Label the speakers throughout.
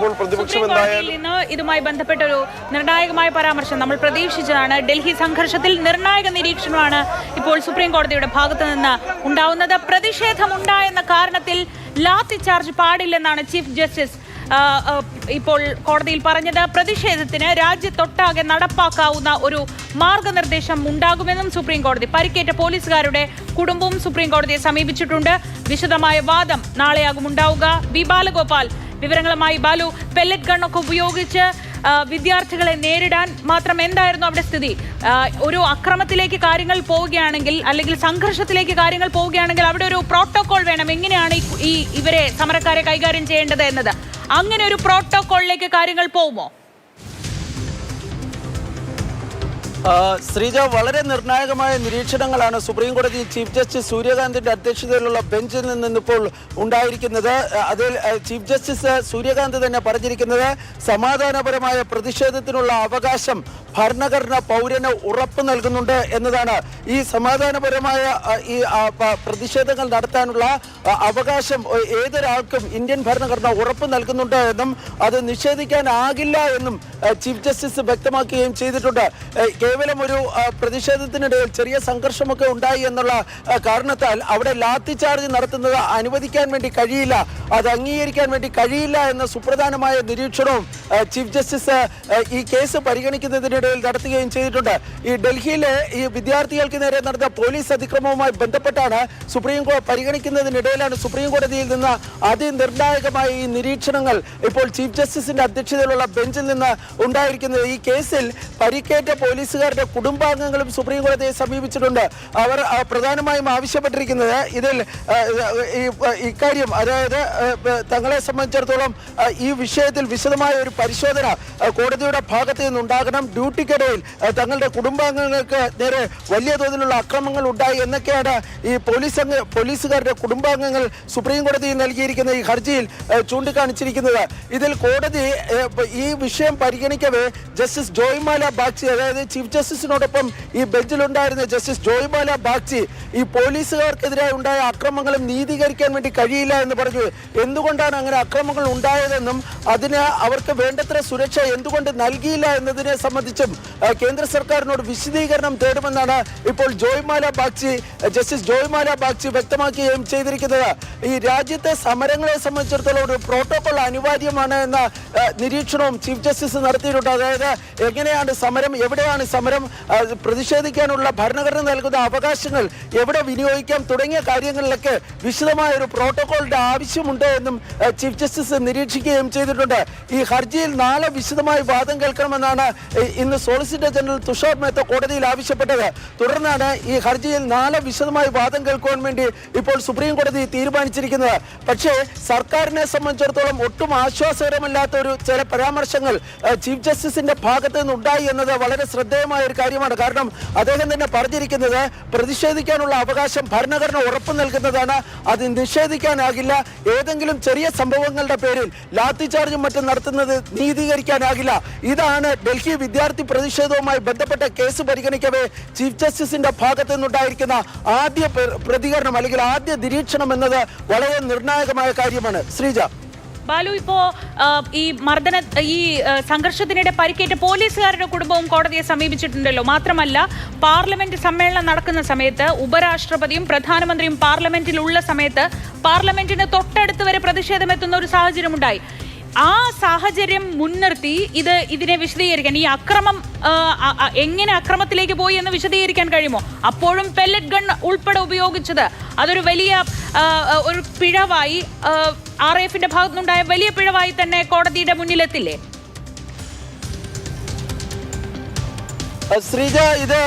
Speaker 1: ഇപ്പോൾ പ്രതിപക്ഷം എന്തായാലും
Speaker 2: ഇതുമായി ബന്ധപ്പെട്ട ഒരു നിർണായകമായ പരാമർശം നമ്മൾ പ്രതീക്ഷിച്ചതാണ്. ഡൽഹി സംഘർഷത്തിൽ നിർണായക നിരീക്ഷണമാണ് ഇപ്പോൾ സുപ്രീം കോടതിയുടെ ഭാഗത്തു നിന്ന് ഉണ്ടാവുന്നത്. പ്രതിഷേധമുണ്ടായെന്ന കാരണത്തിൽ ലാത്തി ചാർജ് പാടില്ലെന്നാണ് ചീഫ് ജസ്റ്റിസ് ഇപ്പോൾ കോടതിയിൽ പറഞ്ഞത്. പ്രതിഷേധത്തിന് രാജ്യത്തൊട്ടാകെ നടപ്പാക്കാവുന്ന ഒരു മാർഗനിർദ്ദേശം ഉണ്ടാകുമെന്നും സുപ്രീം കോടതി. പരിക്കേറ്റ പോലീസുകാരുടെ കുടുംബവും സുപ്രീം കോടതിയെ സമീപിച്ചിട്ടുണ്ട്. വിശദമായ വാദം നാളെയാകും ഉണ്ടാവുക. ബി ബാലഗോപാൽ വിവരങ്ങളുമായി. ബാലു, പെല്ലറ്റ് ഗണ്ണൊക്കെ ഉപയോഗിച്ച് വിദ്യാർത്ഥികളെ നേരിടാൻ മാത്രം എന്തായിരുന്നു അവിടെ സ്ഥിതി? ഒരു അക്രമത്തിലേക്ക് കാര്യങ്ങൾ പോവുകയാണെങ്കിൽ, അല്ലെങ്കിൽ സംഘർഷത്തിലേക്ക് കാര്യങ്ങൾ പോവുകയാണെങ്കിൽ അവിടെ ഒരു പ്രോട്ടോകോൾ വേണം. എങ്ങനെയാണ് ഇവരെ സമരക്കാരെ കൈകാര്യം ചെയ്യേണ്ടത് എന്നത്. അങ്ങനെ ഒരു പ്രോട്ടോകോളിലേക്ക് കാര്യങ്ങൾ പോകുമോ?
Speaker 3: ശ്രീജ, വളരെ നിർണായകമായ നിരീക്ഷണങ്ങളാണ് സുപ്രീം കോടതി ചീഫ് ജസ്റ്റിസ് സൂര്യകാന്തിന്റെ അധ്യക്ഷതയിലുള്ള ബെഞ്ചിൽ നിന്നിപ്പോൾ ഉണ്ടായിരിക്കുന്നത്. അതിൽ ചീഫ് ജസ്റ്റിസ് സൂര്യകാന്ത് തന്നെ പറഞ്ഞിരിക്കുന്നത് സമാധാനപരമായ പ്രതിഷേധത്തിനുള്ള അവകാശം ഭരണഘടന പൗരന് ഉറപ്പ് നൽകുന്നുണ്ട് എന്നതാണ്. ഈ സമാധാനപരമായ ഈ പ്രതിഷേധങ്ങൾ നടത്താനുള്ള അവകാശം ഏതൊരാൾക്കും ഇന്ത്യൻ ഭരണഘടന ഉറപ്പ് നൽകുന്നുണ്ട് എന്നും അത് നിഷേധിക്കാനാകില്ല എന്നും ചീഫ് ജസ്റ്റിസ് വ്യക്തമാക്കുകയും ചെയ്തിട്ടുണ്ട്. കേവലം ഒരു പ്രതിഷേധത്തിനിടയിൽ ചെറിയ സംഘർഷമൊക്കെ ഉണ്ടായി എന്നുള്ള കാരണത്താൽ അവിടെ ലാത്തി ചാർജ് നടത്തുന്നത് അനുവദിക്കാൻ വേണ്ടി കഴിയില്ല, അത് അംഗീകരിക്കാൻ വേണ്ടി കഴിയില്ല എന്ന സുപ്രധാനമായ നിരീക്ഷണവും ചീഫ് ജസ്റ്റിസ് ഈ കേസ് പരിഗണിക്കുന്നതിനിടയിൽ നടത്തുകയും ചെയ്തിട്ടുണ്ട്. ഈ ഡൽഹിയിലെ ഈ വിദ്യാർത്ഥികൾക്ക് നേരെ നടന്ന പോലീസ് അതിക്രമവുമായി ബന്ധപ്പെട്ടാണ് പരിഗണിക്കുന്നതിനിടയിലാണ് സുപ്രീം കോടതിയിൽ നിന്ന് അതിനിർണായകമായ ഈ നിരീക്ഷണങ്ങൾ ഇപ്പോൾ ചീഫ് ജസ്റ്റിസിന്റെ അധ്യക്ഷതയിലുള്ള ബെഞ്ചിൽ നിന്ന് ഉണ്ടായിരിക്കുന്നത്. ഈ കേസിൽ പരിക്കേറ്റ പോലീസുകാരുടെ കുടുംബാംഗങ്ങളും സുപ്രീം കോടതിയെ സമീപിച്ചിട്ടുണ്ട്. അവർ പ്രധാനമായും ആവശ്യപ്പെട്ടിരിക്കുന്നത് ഇതിൽ ഇക്കാര്യം, അതായത് തങ്ങളെ സംബന്ധിച്ചിടത്തോളം ഈ വിഷയത്തിൽ വിശദമായ ഒരു പരിശോധന കോടതിയുടെ ഭാഗത്ത് നിന്നുണ്ടാകണം. ഡ്യൂട്ടിക്കിടയിൽ തങ്ങളുടെ കുടുംബാംഗങ്ങൾക്ക് നേരെ വലിയ തോതിലുള്ള അക്രമങ്ങൾ ഉണ്ടായി എന്നൊക്കെയാണ് ഈ പോലീസുകാരുടെ കുടുംബാംഗങ്ങൾ സുപ്രീം കോടതിയിൽ നൽകിയിരിക്കുന്ന ഈ ഹർജിയിൽ ചൂണ്ടിക്കാണിച്ചിരിക്കുന്നത്. ഇതിൽ കോടതി ഈ വിഷയം പരിഗണിക്കവേ ജസ്റ്റിസ് ജോയ്മാല ബാഗ്ചി, അതായത് ചീഫ് ജസ്റ്റിസിനോടൊപ്പം ഈ ബെഞ്ചിലുണ്ടായിരുന്ന ജസ്റ്റിസ് ജോയ്മാല ബാഗ്ചി ഈ പോലീസുകാർക്കെതിരെ ഉണ്ടായ അക്രമങ്ങളും നീതീകരിക്കാൻ വേണ്ടി കഴിയില്ല എന്ന് പറഞ്ഞു. എന്തുകൊണ്ടാണ് അങ്ങനെ അക്രമങ്ങൾ ഉണ്ടായതെന്നും അതിന് അവർക്ക് വേണ്ടത്ര സുരക്ഷ എന്തുകൊണ്ട് നൽകിയില്ല എന്നതിനെ സംബന്ധിച്ചും കേന്ദ്ര സർക്കാരിനോട് വിശദീകരണം തേടുമെന്നാണ് ഇപ്പോൾ ജസ്റ്റിസ് ജോയ്മാല ബാഗ്ചി വ്യക്തമാക്കുകയും ചെയ്തിരിക്കുന്നത്. ഈ രാജ്യത്തെ സമരങ്ങളെ സംബന്ധിച്ചിടത്തോളം ഒരു പ്രോട്ടോകോൾ അനിവാര്യമാണ് എന്ന നിരീക്ഷണവും ചീഫ് ജസ്റ്റിസ് നടത്തിയിട്ടുണ്ട്. അതായത് എങ്ങനെയാണ് സമരം, എവിടെയാണ് സമരം, പ്രതിഷേധിക്കാനുള്ള ഭരണഘടന നൽകുന്ന അവകാശങ്ങൾ എവിടെ വിനിയോഗിക്കാം തുടങ്ങിയ കാര്യങ്ങളിലൊക്കെ വിശദമായ ഒരു പ്രോട്ടോകോളിന്റെ ആവശ്യമുണ്ട് എന്നും ചീഫ് ജസ്റ്റിസ് നിരീക്ഷിക്കുകയും ചെയ്തിട്ടുണ്ട്. ഈ ഹർജിയിൽ നാളെ വിശദമായി വാദം കേൾക്കണമെന്നാണ് ഇന്ന് സോളിസിറ്റർ ജനറൽ തുഷാർ മേത്ത കോടതിയിൽ ആവശ്യപ്പെട്ടത്. തുടർന്നാണ് ഈ ഹർജിയിൽ നാളെ വിശദമായി വാദം കേൾക്കുവാൻ വേണ്ടി ഇപ്പോൾ സുപ്രീം കോടതി തീരുമാനിച്ചിരിക്കുന്നത്. പക്ഷേ സർക്കാരിനെ സംബന്ധിച്ചിടത്തോളം ഒട്ടും ആശ്വാസകരമല്ലാത്ത ചില പരാമർശങ്ങൾ ചീഫ് ജസ്റ്റിസിന്റെ ഭാഗത്ത് നിന്നുണ്ടായി എന്നത് വളരെ ശ്രദ്ധേയമായ ഒരു കാര്യമാണ്. കാരണം അദ്ദേഹം തന്നെ പറഞ്ഞിരിക്കുന്നത് പ്രതിഷേധിക്കാനുള്ള അവകാശം ഭരണഘടന ഉറപ്പു നൽകുന്നതാണ്, അത് നിഷേധിക്കാനാകില്ല. ഏതെങ്കിലും ചെറിയ സംഭവങ്ങളുടെ പേരിൽ ലാത്തി ചാർജും മറ്റും നടത്തുന്നത് നീതീകരിക്കാനാകില്ല. ഇതാണ് ഡൽഹി വിദ്യാർത്ഥി പ്രതിഷേധവുമായി ബന്ധപ്പെട്ട കേസ് പരിഗണിക്കവേ ചീഫ് ജസ്റ്റിസിന്റെ ഭാഗത്തു നിന്നുണ്ടായിരിക്കുന്ന ആദ്യ പ്രതികരണം അല്ലെങ്കിൽ ആദ്യ നിരീക്ഷണം എന്നത് വളരെ നിർണായകമായ കാര്യമാണ്. ശ്രീജ,
Speaker 2: ബാലു, ഇപ്പോ ഈ സംഘർഷത്തിനിടെ പരിക്കേറ്റ പോലീസുകാരുടെ കുടുംബവും കോടതിയെ സമീപിച്ചിട്ടുണ്ടല്ലോ. മാത്രമല്ല, പാർലമെന്റ് സമ്മേളനം നടക്കുന്ന സമയത്ത് ഉപരാഷ്ട്രപതിയും പ്രധാനമന്ത്രിയും പാർലമെന്റിലുള്ള സമയത്ത് പാർലമെന്റിന് തൊട്ടടുത്ത് വരെ പ്രതിഷേധമെത്തുന്ന ഒരു സാഹചര്യമുണ്ടായി. ആ സാഹചര്യം മുൻനിർത്തി ഇതിനെ വിശദീകരിക്കാൻ, ഈ അക്രമം എങ്ങനെ അക്രമത്തിലേക്ക് പോയി എന്ന് വിശദീകരിക്കാൻ കഴിയുമോ? അപ്പോഴും പെല്ലറ്റ് ഗൺ ഉൾപ്പെടെ ഉപയോഗിച്ചത് അതൊരു വലിയ ഒരു പിഴവായി, RAFന്റെ ഭാഗത്തുനിന്നുണ്ടായ വലിയ പിഴവായി തന്നെ കോടതിയുടെ മുന്നിലെത്തില്ലേ?
Speaker 3: ശ്രീജ, ഇത്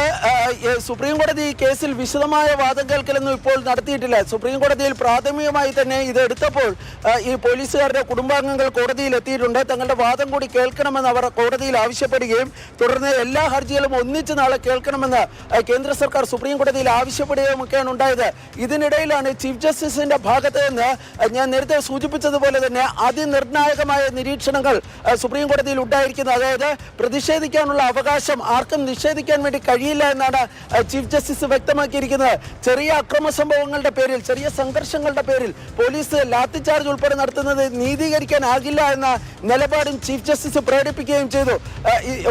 Speaker 3: സുപ്രീം കോടതി ഈ കേസിൽ വിശദമായ വാദം കേൾക്കലൊന്നും ഇപ്പോൾ നടത്തിയിട്ടില്ല. സുപ്രീം കോടതിയിൽ പ്രാഥമികമായി തന്നെ ഇത് എടുത്തപ്പോൾ ഈ പോലീസുകാരുടെ കുടുംബാംഗങ്ങൾ കോടതിയിൽ എത്തിയിട്ടുണ്ട്. തങ്ങളുടെ വാദം കൂടി കേൾക്കണമെന്ന് അവർ കോടതിയിൽ ആവശ്യപ്പെടുകയും തുടർന്ന് എല്ലാ ഹർജികളും ഒന്നിച്ച് നാളെ കേൾക്കണമെന്ന് കേന്ദ്ര സർക്കാർ സുപ്രീം കോടതിയിൽ ആവശ്യപ്പെടുകയും ഒക്കെയാണ് ഉണ്ടായത്. ഇതിനിടയിലാണ് ചീഫ് ജസ്റ്റിസിന്റെ ഭാഗത്ത് നിന്ന് ഞാൻ നേരത്തെ സൂചിപ്പിച്ചതുപോലെ തന്നെ അതിനിർണായകമായ നിരീക്ഷണങ്ങൾ സുപ്രീം കോടതിയിൽ ഉണ്ടായിരിക്കുന്നത്. അതായത് പ്രതിഷേധിക്കാനുള്ള അവകാശം ആർക്കും നിഷേധിക്കാൻ വേണ്ടി കഴിയില്ല എന്നാണ് ചീഫ് ജസ്റ്റിസ് വ്യക്തമാക്കിയിരിക്കുന്നത്. ചെറിയ അക്രമ സംഭവങ്ങളുടെ പേരിൽ, ചെറിയ സംഘർഷങ്ങളുടെ പേരിൽ പോലീസ് ലാത്തിചാർജ് ഉൾപ്പെടെ നടത്തുന്നത് നീതീകരിക്കാനാകില്ല എന്ന നിലപാടും ചീഫ് ജസ്റ്റിസ് പ്രകടിപ്പിക്കുകയും ചെയ്തു.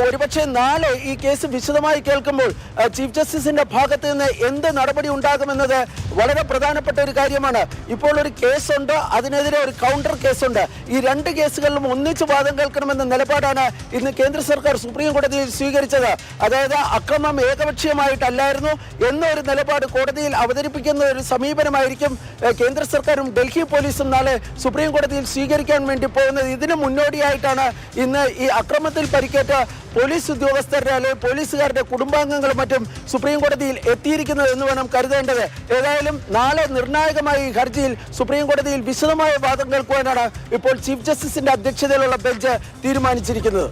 Speaker 3: ഒരുപക്ഷെ നാളെ ഈ കേസ് വിശദമായി കേൾക്കുമ്പോൾ ചീഫ് ജസ്റ്റിസിന്റെ ഭാഗത്ത് നിന്ന് എന്ത് നടപടി ഉണ്ടാകുമെന്നത് വളരെ പ്രധാനപ്പെട്ട ഒരു കാര്യമാണ്. ഇപ്പോൾ ഒരു കേസുണ്ട്, അതിനെതിരെ ഒരു കൗണ്ടർ കേസുണ്ട്. ഈ രണ്ട് കേസുകളിലും ഒന്നിച്ച് വാദം കേൾക്കണമെന്ന നിലപാടാണ് ഇന്ന് കേന്ദ്ര സർക്കാർ സുപ്രീം കോടതിയിൽ സ്വീകരിച്ചത്. അതായത് അക്രമം ഏകപക്ഷീയമായിട്ടല്ലായിരുന്നു എന്നൊരു നിലപാട് കോടതിയിൽ അവതരിപ്പിക്കുന്ന ഒരു സമീപനമായിരിക്കും കേന്ദ്ര സർക്കാരും ഡൽഹി പോലീസും നാളെ സുപ്രീം കോടതിയിൽ സ്വീകരിക്കാൻ വേണ്ടി പോകുന്നത്. ഇതിന് മുന്നോടിയായിട്ടാണ് ഇന്ന് ഈ അക്രമത്തിൽ പരിക്കേറ്റ പോലീസ് ഉദ്യോഗസ്ഥരുടെ അല്ലെങ്കിൽ പോലീസുകാരുടെ കുടുംബാംഗങ്ങളും മറ്റും സുപ്രീം കോടതിയിൽ എത്തിയിരിക്കുന്നത് എന്ന് വേണം കരുതേണ്ടത്. ഏതായാലും നാളെ നിർണായകമായ ഈ ഹർജിയിൽ സുപ്രീം കോടതിയിൽ വിശദമായ വാദം കേൾക്കുവാനാണ് ഇപ്പോൾ ചീഫ് ജസ്റ്റിസിന്റെ അധ്യക്ഷതയിലുള്ള ബെഞ്ച് തീരുമാനിച്ചിരിക്കുന്നത്.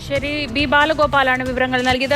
Speaker 2: ശരി, ബി ബാലഗോപാലാണ് വിവരങ്ങൾ നൽകിയത്.